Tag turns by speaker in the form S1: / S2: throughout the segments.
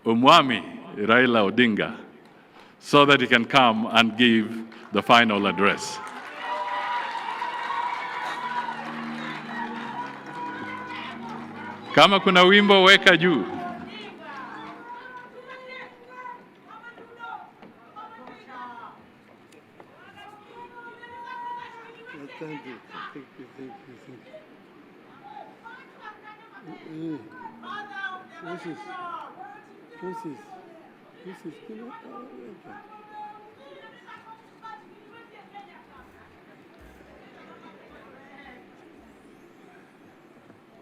S1: Umwami Raila Odinga so that he can come and give the final address. Kama kuna wimbo weka juu.
S2: Thank you.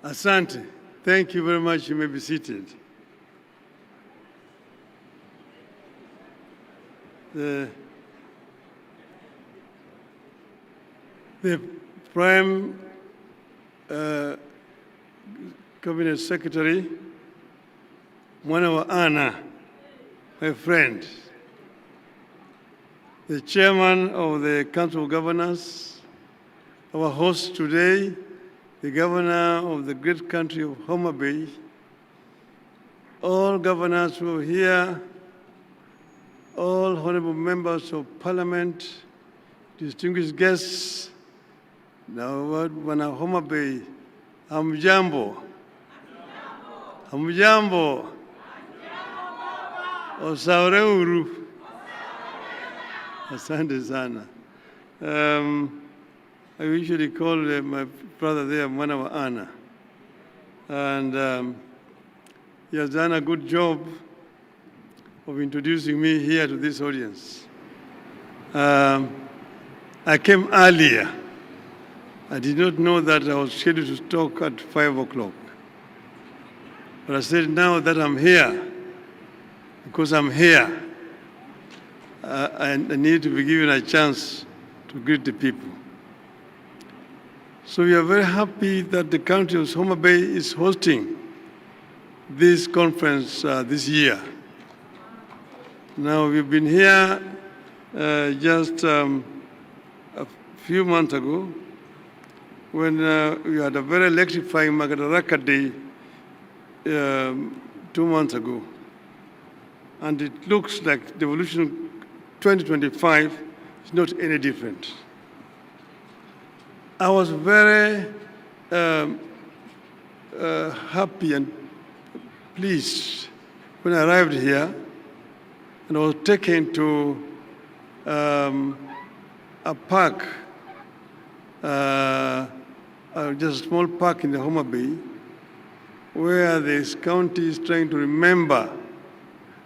S2: Asante. Thank you very much. You may be seated. The Prime Cabinet Secretary, Mwana Anna, my friend, the Chairman of the Council of Governors, our host today, the Governor of the great country of Homa Bay, all governors who are here, all honorable members of Parliament, distinguished guests, now wana Homa Bay, hamjambo. Hamjambo. Osaure uru. Asante sana. I usually call my brother there Mwana wa Anna. And he has done a good job of introducing me here to this audience. I came earlier. I did not know that I was scheduled to talk at 5 o'clock. But I said, now that I'm here, because I'm here, I need to be given a chance to greet the people. So we are very happy that the county of Homa Bay is hosting this conference this year. Now, we've been here just a few months ago when we had a very electrifying Madaraka Day 2 months ago. And it looks like Devolution 2025 is not any different. I was very happy and pleased when I arrived here and I was taken to a park, just a small park in the Homa Bay, where this county is trying to remember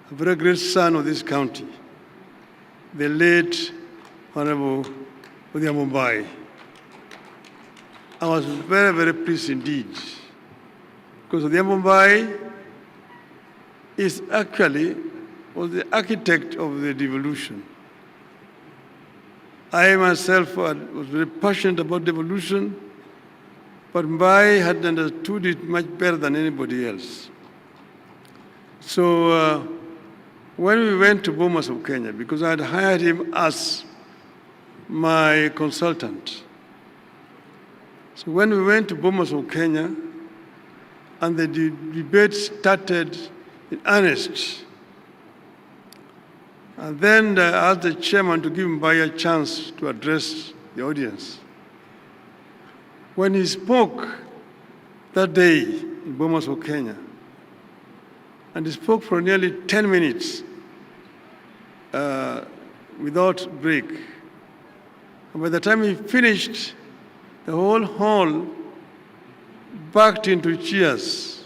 S2: a very great son of this county, the late Honorable Mumbai. I was very, very pleased indeed, because Mumbai is actually was the architect of the devolution. I myself was very passionate about devolution, but Mbai had understood it much better than anybody else. So when we went to Bomas of Kenya, because I had hired him as my consultant. So when we went to Bomas of Kenya, and the debate started in earnest, and then I asked the chairman to give Mbai a chance to address the audience. When he spoke that day in Bomas of Kenya, and he spoke for nearly 10 minutes without break. And by the time he finished, the whole hall backed into cheers.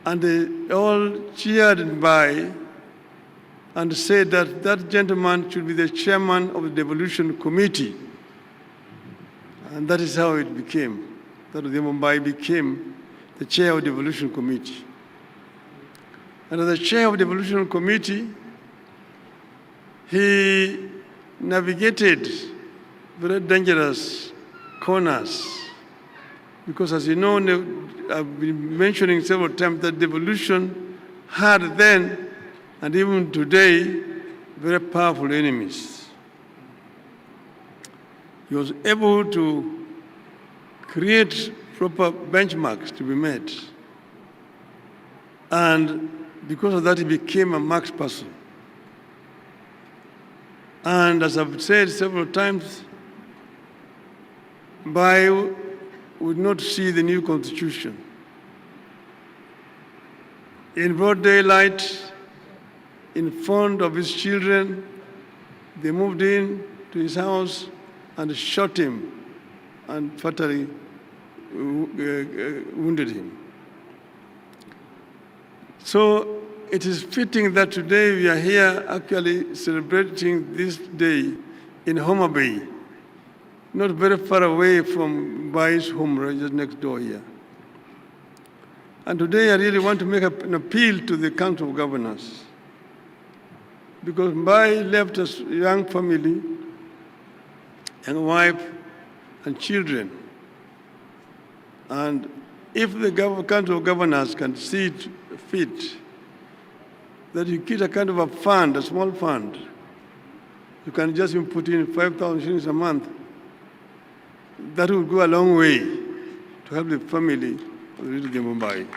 S2: And they all cheered Mbai and said that that gentleman should be the chairman of the Devolution Committee. And that is how it became. That Mumbai became the chair of the Devolution Committee. And as the chair of the Devolution Committee, he navigated very dangerous corners. Because as you know, I've been mentioning several times that devolution had then, and even today, very powerful enemies. He was able to create proper benchmarks to be met. And Because of that, he became a marked person. And as I've said several times, Mbai would not see the new constitution. In broad daylight, in front of his children, they moved in to his house and shot him and fatally wounded him. So it is fitting that today we are here actually celebrating this day in Homa Bay, not very far away from Mbai's home, right just next door here. And today I really want to make an appeal to the Council of Governors, because Mbai left a young family, young wife and children. And if the Council of Governors can see it fit that you get a kind of a fund, a small fund, you can just put in 5,000 shillings a month, that will go a long way to help the family of the little Mumbai.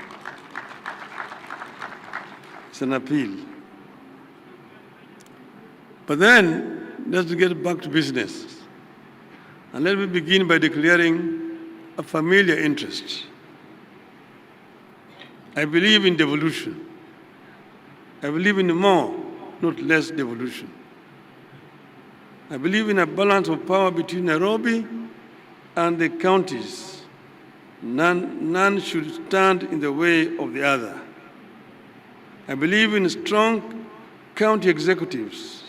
S2: It's an appeal. But then, let's get back to business. And let me begin by declaring a familiar interest. I believe in devolution. I believe in more, not less devolution. I believe in a balance of power between Nairobi and the counties. None should stand in the way of the other. I believe in strong county executives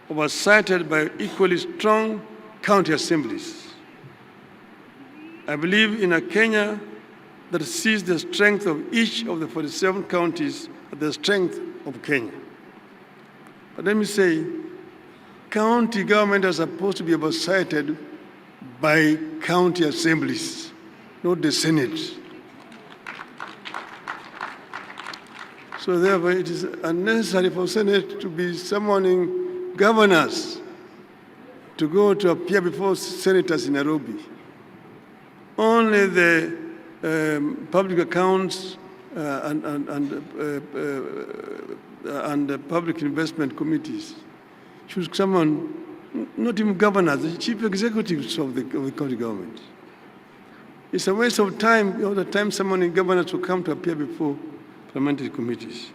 S2: oversighted by equally strong county assemblies. I believe in a Kenya that sees the strength of each of the 47 counties as the strength of Kenya. But let me say, county government are supposed to be oversighted by county assemblies, not the Senate. So therefore, it is unnecessary for Senate to be summoning governors to go to appear before senators in Nairobi. Only the public accounts and the public investment committees should summon not even governors, the chief executives of the county government. It's a waste of time, all the time summoning governors to come to appear before parliamentary committees.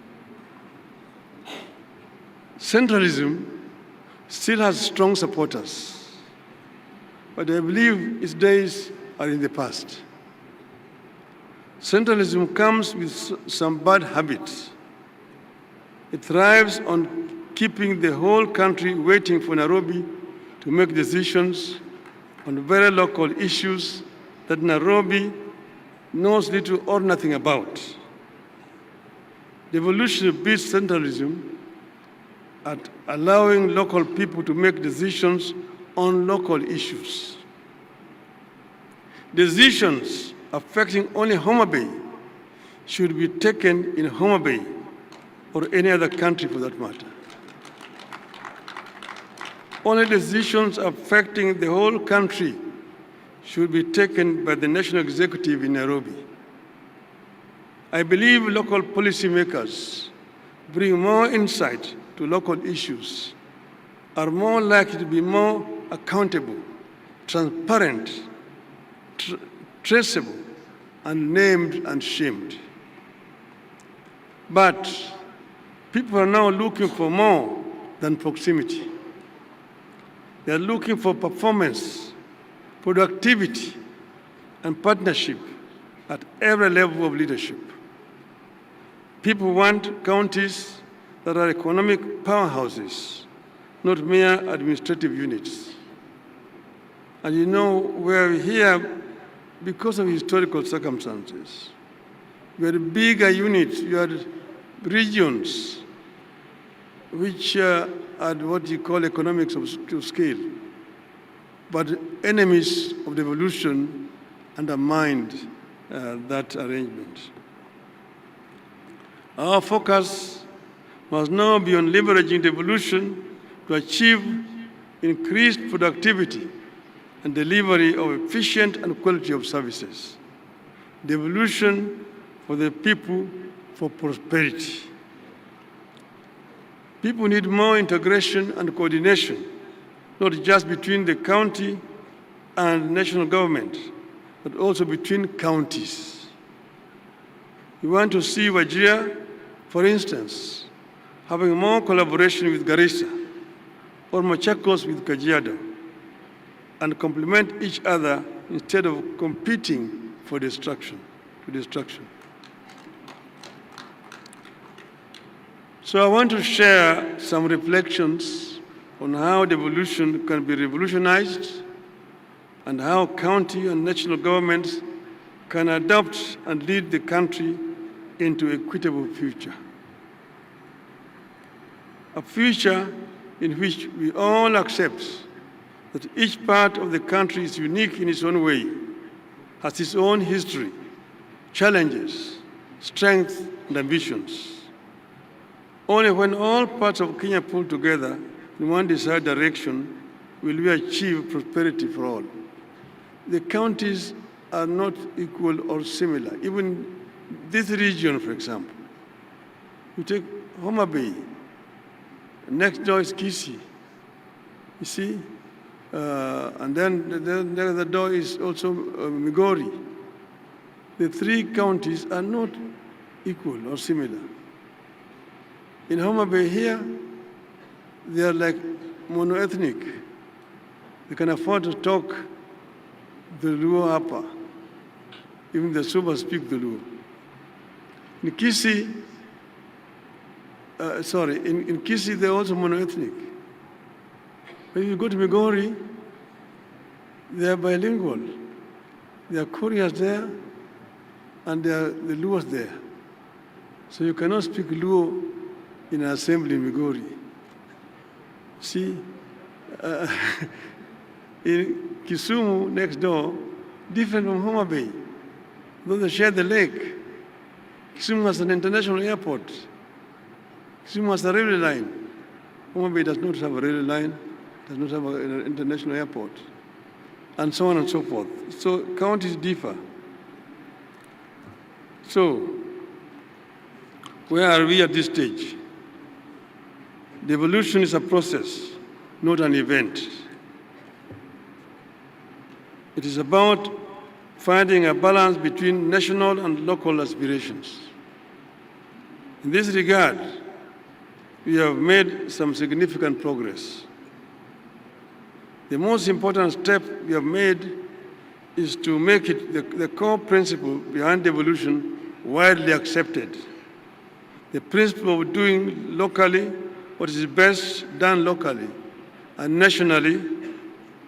S2: Centralism still has strong supporters, but I believe its days are in the past. Centralism comes with some bad habits. It thrives on keeping the whole country waiting for Nairobi to make decisions on very local issues that Nairobi knows little or nothing about. Devolution beats centralism at allowing local people to make decisions on local issues. Decisions affecting only Homa Bay should be taken in Homa Bay or any other country for that matter. Only decisions affecting the whole country should be taken by the national executive in Nairobi. I believe local policymakers bring more insight to local issues, are more likely to be more accountable, transparent, traceable, and named and shamed. But people are now looking for more than proximity. They are looking for performance, productivity, and partnership at every level of leadership. People want counties that are economic powerhouses, not mere administrative units. And you know, we're here because of historical circumstances. We had bigger units, you had regions which had what you call economics of scale. But enemies of devolution undermined that arrangement. Our focus must now be on leveraging devolution to achieve increased productivity and delivery of efficient and quality of services. Devolution for the people, for prosperity. People need more integration and coordination, not just between the county and national government, but also between counties. We want to see Wajir, for instance, having more collaboration with Garissa or Machakos with Kajiado, and complement each other instead of competing for destruction. So I want to share some reflections on how devolution can be revolutionized and how county and national governments can adopt and lead the country into an equitable future. A future in which we all accept that each part of the country is unique in its own way, has its own history, challenges, strengths, and ambitions. Only when all parts of Kenya pull together in one desired direction will we achieve prosperity for all. The counties are not equal or similar. Even this region, for example, you take Homa Bay, next door is Kisii, you see, and then the other door is also Migori. The three counties are not equal or similar. In Homa Bay here, they are like monoethnic. They can afford to talk the Luo Upper. Even the Suba speak the Luo. In Kisii, in Kisii they're also monoethnic. When you go to Migori, they are bilingual. There are Koreans there, and there are the Luos there. So you cannot speak Luo in an assembly in Migori. See, in Kisumu, next door, different from Homa Bay. Though they share the lake, Kisumu has an international airport. Kisumu has a railway line. Homa Bay does not have a railway line, does not have an international airport, and so on and so forth. So counties differ. So, where are we at this stage? Devolution is a process, not an event. It is about finding a balance between national and local aspirations. In this regard, we have made some significant progress. The most important step we have made is to make it the core principle behind devolution widely accepted. The principle of doing locally what is best done locally, and nationally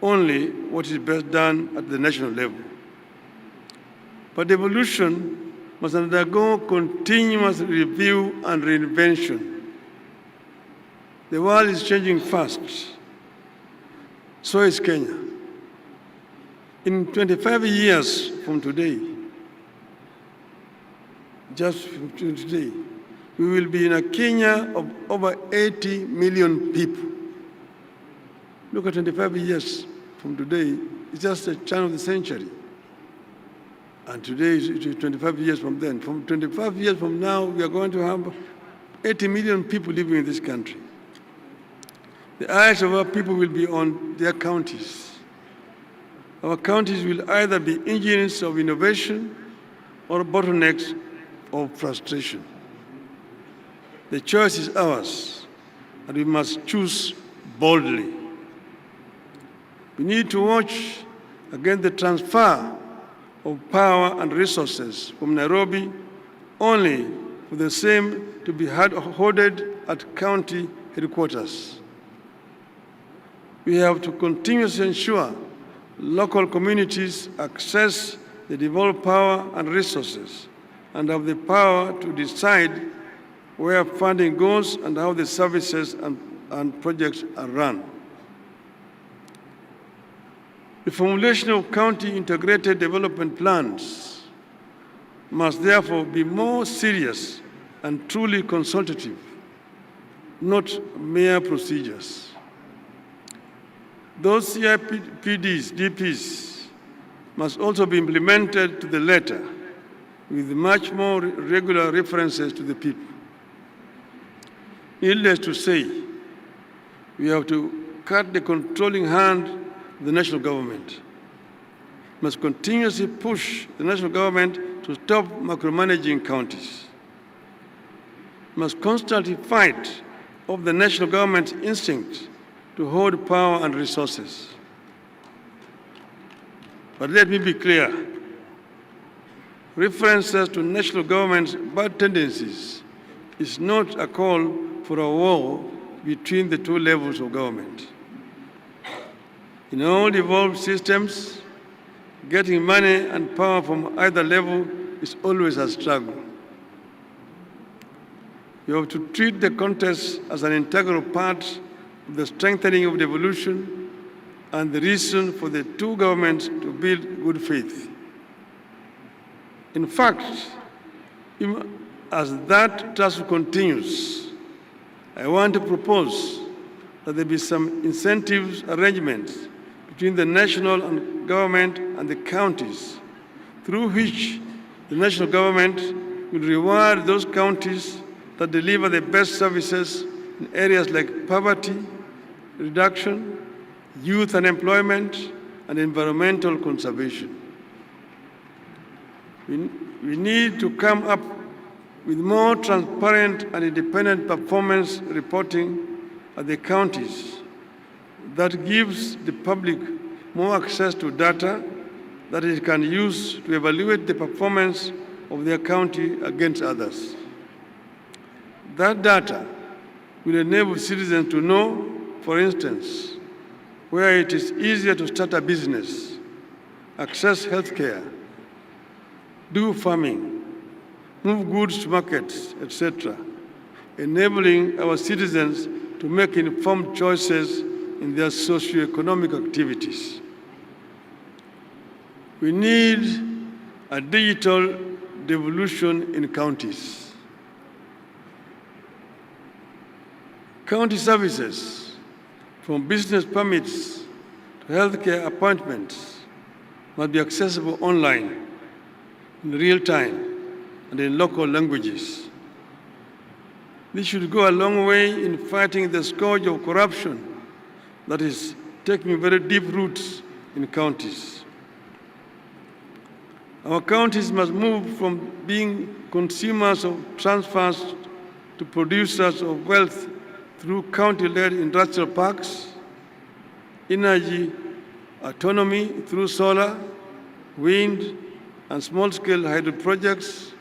S2: only what is best done at the national level. But devolution must undergo continuous review and reinvention. The world is changing fast. So is Kenya. In 25 years from today, just from today, we will be in a Kenya of over 80 million people. Look at 25 years from today, it's just a turn of the century. And today is 25 years from then. From 25 years from now, we are going to have 80 million people living in this country. The eyes of our people will be on their counties. Our counties will either be engines of innovation or bottlenecks of frustration. The choice is ours, and we must choose boldly. We need to watch against the transfer of power and resources from Nairobi only for the same to be hoarded at county headquarters. We have to continuously ensure local communities access the devolved power and resources and have the power to decide where funding goes and how the services and projects are run. The formulation of county integrated development plans must therefore be more serious and truly consultative, not mere procedures. Those CIPDs, DPs, must also be implemented to the letter with much more regular references to the people. Needless to say, we have to cut the controlling hand of the national government. We must continuously push the national government to stop micromanaging counties. We must constantly fight off the national government's instinct to hold power and resources. But let me be clear. References to national government's bad tendencies is not a call for a war between the two levels of government. In all devolved systems, getting money and power from either level is always a struggle. You have to treat the contest as an integral part of the strengthening of devolution and the reason for the two governments to build good faith. In fact, even as that task continues, I want to propose that there be some incentives arrangements between the national government and the counties, through which the national government will reward those counties that deliver the best services in areas like poverty reduction, youth unemployment, and environmental conservation. We need to come up with more transparent and independent performance reporting at the counties that gives the public more access to data that it can use to evaluate the performance of their county against others. That data will enable citizens to know, for instance, where it is easier to start a business, access healthcare, do farming, move goods to markets, etc., enabling our citizens to make informed choices in their socio-economic activities. We need a digital devolution in counties. County services, from business permits to healthcare appointments, must be accessible online, in real time, and in local languages. This should go a long way in fighting the scourge of corruption that is taking very deep roots in counties. Our counties must move from being consumers of transfers to producers of wealth through county-led industrial parks, energy autonomy through solar, wind, and small-scale hydro projects,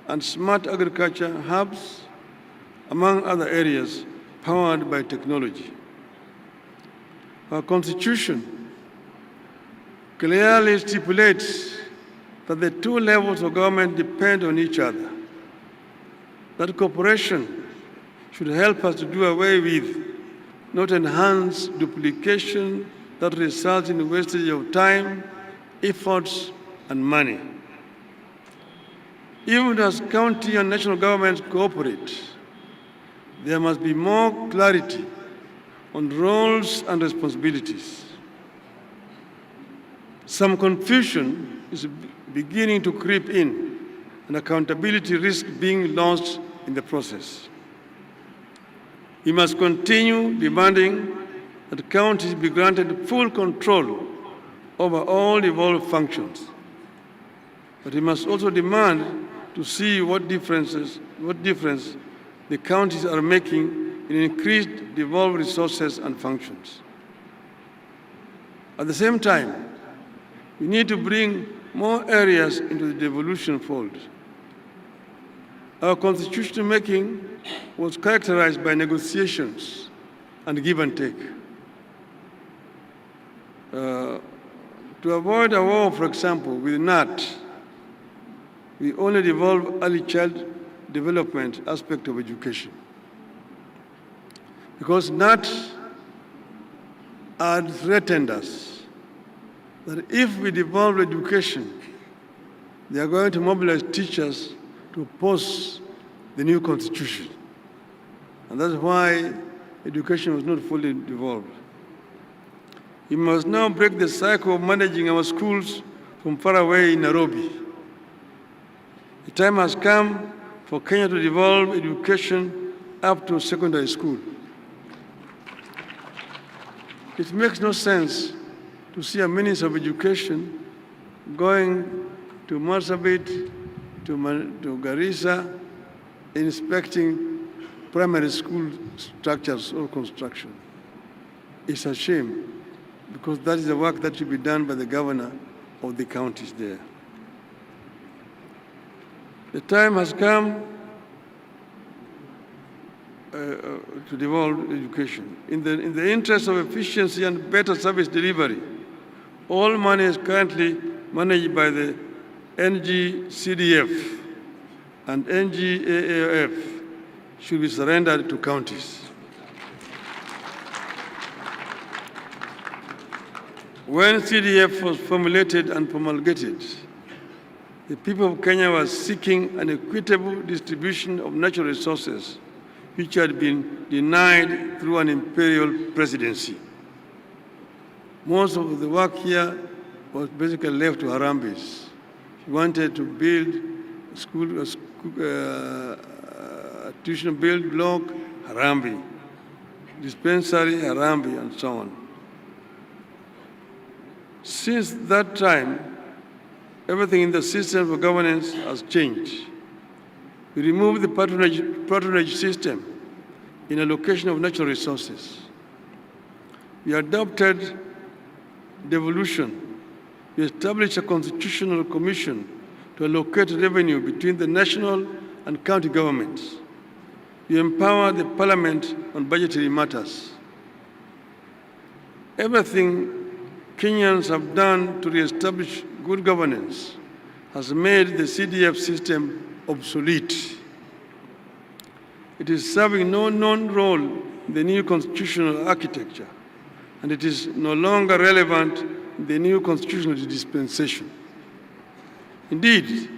S2: and smart agriculture hubs, among other areas powered by technology. Our Constitution clearly stipulates that the two levels of government depend on each other. That cooperation should help us to do away with, not enhance, duplication that results in wastage of time, efforts, and money. Even as county and national governments cooperate, there must be more clarity on roles and responsibilities. Some confusion is beginning to creep in, and accountability risks being lost in the process. We must continue demanding that counties be granted full control over all devolved functions. But we must also demand to see what difference the counties are making in increased devolved resources and functions. At the same time, we need to bring more areas into the devolution fold. Our constitutional making was characterized by negotiations and give and take. To avoid a war, for example, with NAT, we only devolve early child development aspect of education. Because NAT had threatened us that if we devolve education, they are going to mobilize teachers to oppose the new constitution. And that's why education was not fully devolved. We must now break the cycle of managing our schools from far away in Nairobi. The time has come for Kenya to devolve education up to secondary school. It makes no sense to see a Minister of Education going to Marsabit, to Garissa, inspecting primary school structures or construction. It's a shame, because that is the work that should be done by the governor of the counties there. The time has come to devolve education. In the interest of efficiency and better service delivery, all money is currently managed by the NGCDF and NGAAF should be surrendered to counties. When CDF was formulated and promulgated, the people of Kenya were seeking an equitable distribution of natural resources, which had been denied through an imperial presidency. Most of the work here was basically left to Harambes. He wanted to build a tuition build block, Harambee, dispensary, Harambee, and so on. Since that time, everything in the system of governance has changed. We removed the patronage system in allocation of natural resources. We adopted devolution. We established a constitutional commission to allocate revenue between the national and county governments. We empowered the parliament on budgetary matters. Everything Kenyans have done to re-establish good governance has made the CDF system obsolete. It is serving no known role in the new constitutional architecture, and it is no longer relevant in the new constitutional dispensation. Indeed,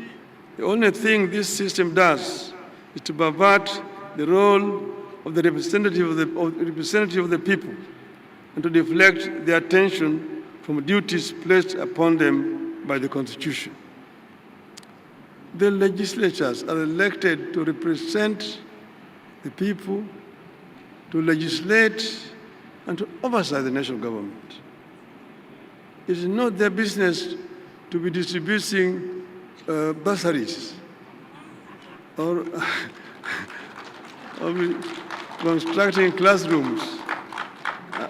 S2: the only thing this system does is to pervert the role of the representative of the people and to deflect their attention from duties placed upon them by the Constitution. The legislatures are elected to represent the people, to legislate, and to oversight the national government. It is not their business to be distributing bursaries or be constructing classrooms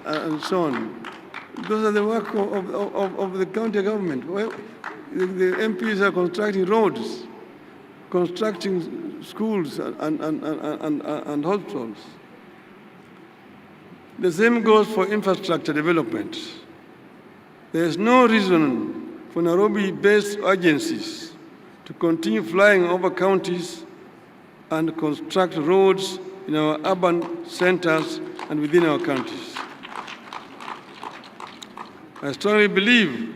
S2: and so on. Those are the work of the county government. Well, the MPs are constructing roads, constructing schools and hospitals. The same goes for infrastructure development. There is no reason for Nairobi-based agencies to continue flying over counties and construct roads in our urban centers and within our counties. I strongly believe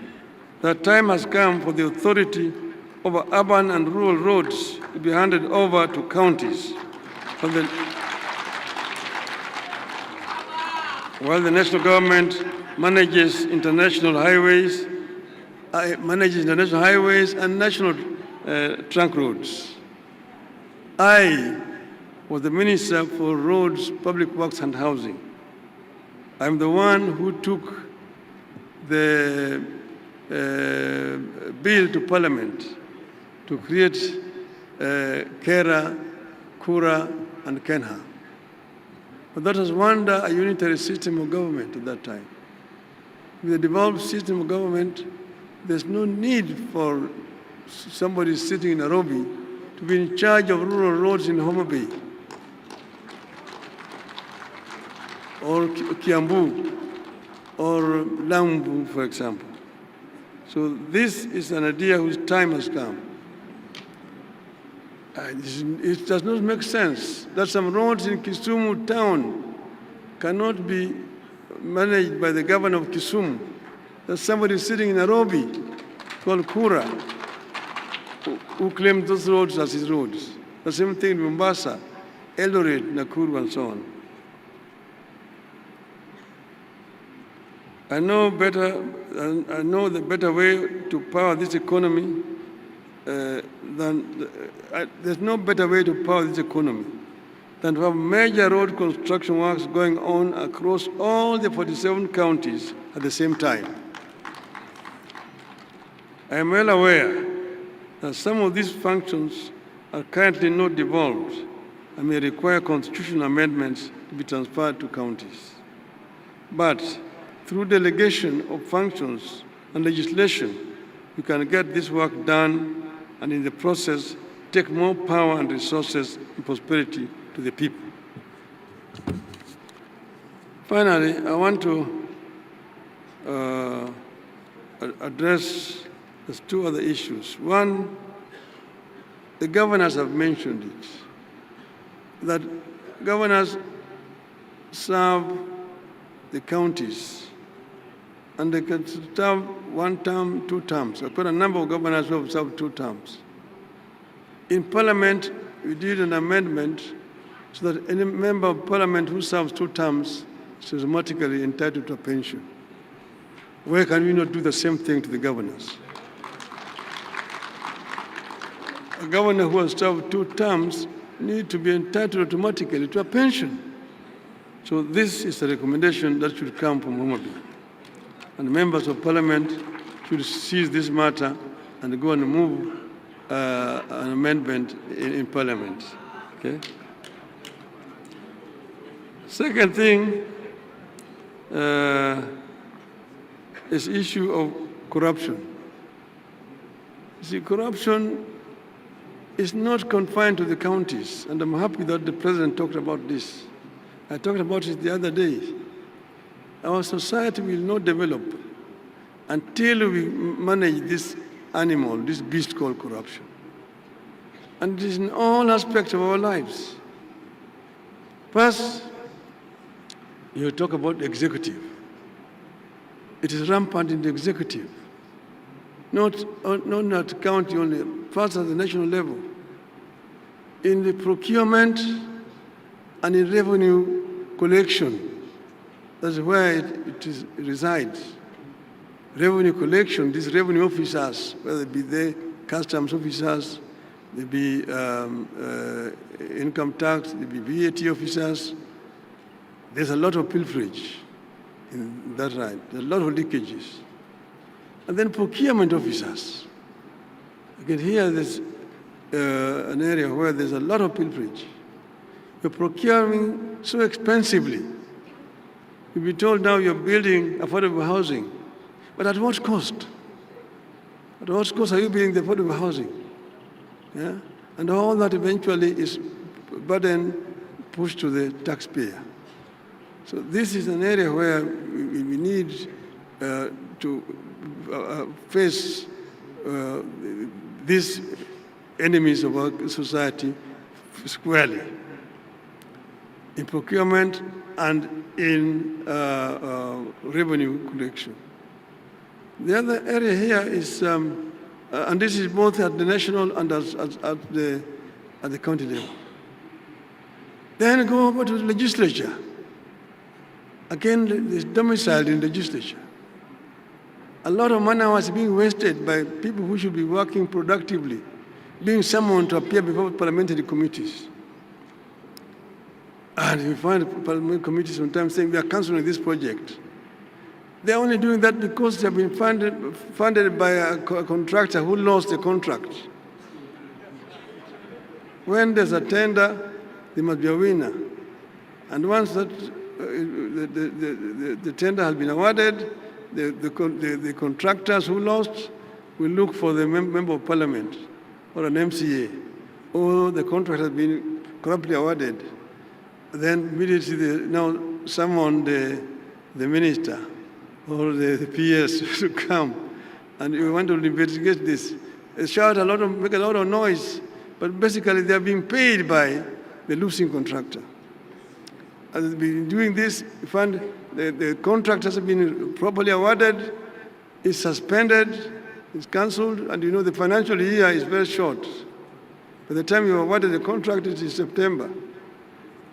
S2: that time has come for the authority over urban and rural roads to be handed over to counties, while the national government manages international highways and national trunk roads. I was the Minister for Roads, Public Works and Housing. I'm the one who took the bill to Parliament to create Kera, Kura, and Kenha. But that was under a unitary system of government at that time. With a devolved system of government, there's no need for somebody sitting in Nairobi to be in charge of rural roads in Homa Bay or Kiambu or Lambu, for example. So this is an idea whose time has come. It does not make sense that some roads in Kisumu town cannot be managed by the governor of Kisumu. There's somebody sitting in Nairobi called Kura who claims those roads as his roads. The same thing in Mombasa, Eldoret, Nakuru, and so on. I know the better way to power this economy there's no better way to power this economy than to have major road construction works going on across all the 47 counties at the same time. I am well aware that some of these functions are currently not devolved and may require constitutional amendments to be transferred to counties. But through delegation of functions and legislation, we can get this work done and in the process take more power and resources and prosperity to the people. Finally, I want to address two other issues. One, the governors have mentioned it, that governors serve the counties, and they can serve 1 term, 2 terms. There are quite a number of governors who have served 2 terms. In Parliament, we did an amendment so that any member of Parliament who serves 2 terms is automatically entitled to a pension. Why can we not do the same thing to the governors? A governor who has served 2 terms needs to be entitled automatically to a pension. So this is a recommendation that should come from Homa. And members of Parliament should seize this matter and go and move an amendment in Parliament. Okay? Second thing is issue of corruption. You see, corruption is not confined to the counties, and I'm happy that the President talked about this. I talked about it the other day. Our society will not develop until we manage this animal, this beast called corruption. And it is in all aspects of our lives. First, you talk about the executive. It is rampant in the executive. Not at the county only, first at the national level. In the procurement and in revenue collection, that's where it resides. Revenue collection, these revenue officers, whether it be the customs officers, they be income tax, they be VAT officers, there's a lot of pilferage in that right. There's a lot of leakages. And then procurement officers. Again, here there's an area where there's a lot of pilferage. You're procuring so expensively. You'll be told now you're building affordable housing. But at what cost? At what cost are you building the affordable housing? Yeah? And all that eventually is burden pushed to the taxpayer. So this is an area where we need to face these enemies of our society squarely in procurement and in revenue collection. The other area here is, and this is both at the national and at the county level. Then go over to the legislature. Again, it's domiciled in the legislature. A lot of money was being wasted by people who should be working productively, being summoned to appear before parliamentary committees. And you find parliamentary committees sometimes saying, we are cancelling this project. They're only doing that because they have been funded by a contractor who lost the contract. When there's a tender, there must be a winner. And once that the tender has been awarded, the contractors who lost will look for the member of parliament or an MCA, or the contract has been corruptly awarded. Then immediately they now summon the minister or the PS to come, and you want to investigate this. They shout a lot, make a lot of noise, but basically they are being paid by the losing contractor. As they've been doing this, you find the contract has been properly awarded, is suspended, is cancelled, and you know the financial year is very short. By the time you awarded the contract, it is September.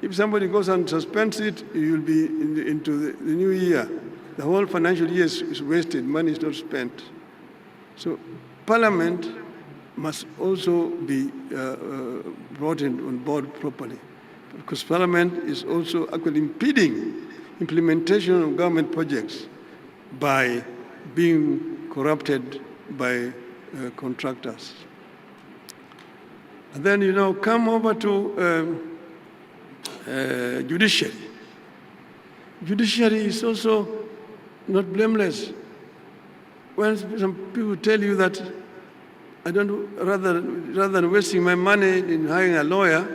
S2: If somebody goes and suspends it, you will be into the new year. The whole financial year is wasted, money is not spent. So Parliament must also be brought in on board properly. because Parliament is also actually impeding implementation of government projects by being corrupted by contractors. And then, come over to judiciary. Judiciary is also not blameless. When some people tell you that rather than wasting my money in hiring a lawyer,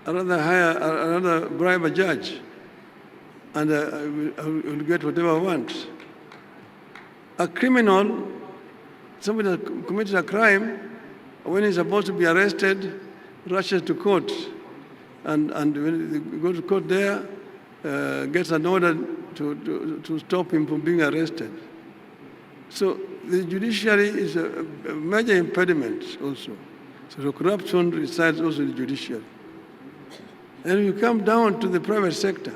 S2: I'd rather bribe a judge, and I will get whatever I want. A criminal, somebody that committed a crime, when he's about to be arrested, rushes to court, and when they go to court there, gets an order to stop him from being arrested. So the judiciary is a major impediment also. So the corruption resides also in the judiciary. And you come down to the private sector.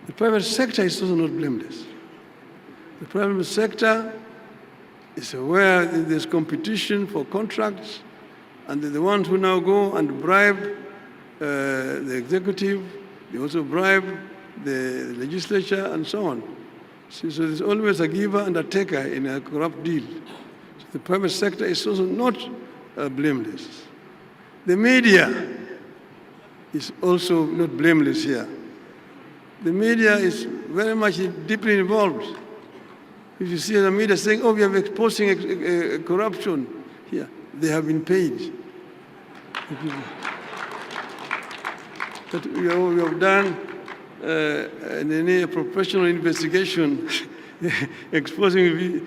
S2: The private sector is also not blameless. The private sector is where there's competition for contracts, and the ones who now go and bribe the executive, they also bribe the legislature and so on. So there's always a giver and a taker in a corrupt deal. So the private sector is also not blameless. The media is also not blameless here. The media is very much deeply involved. If you see the media saying, oh, we are exposing corruption here, they have been paid. But we have done a professional investigation exposing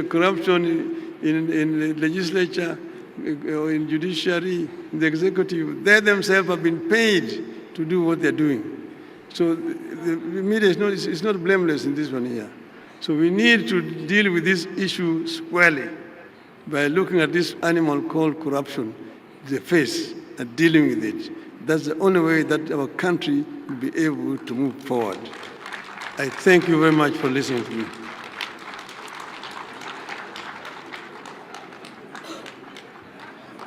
S2: corruption in the legislature, or in judiciary, in the executive. They themselves have been paid to do what they're doing. So the media is not blameless in this one here. So we need to deal with this issue squarely by looking at this animal called corruption, the face, and dealing with it. That's the only way that our country will be able to move forward. I thank you very much for listening to me.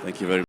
S3: Thank you very much.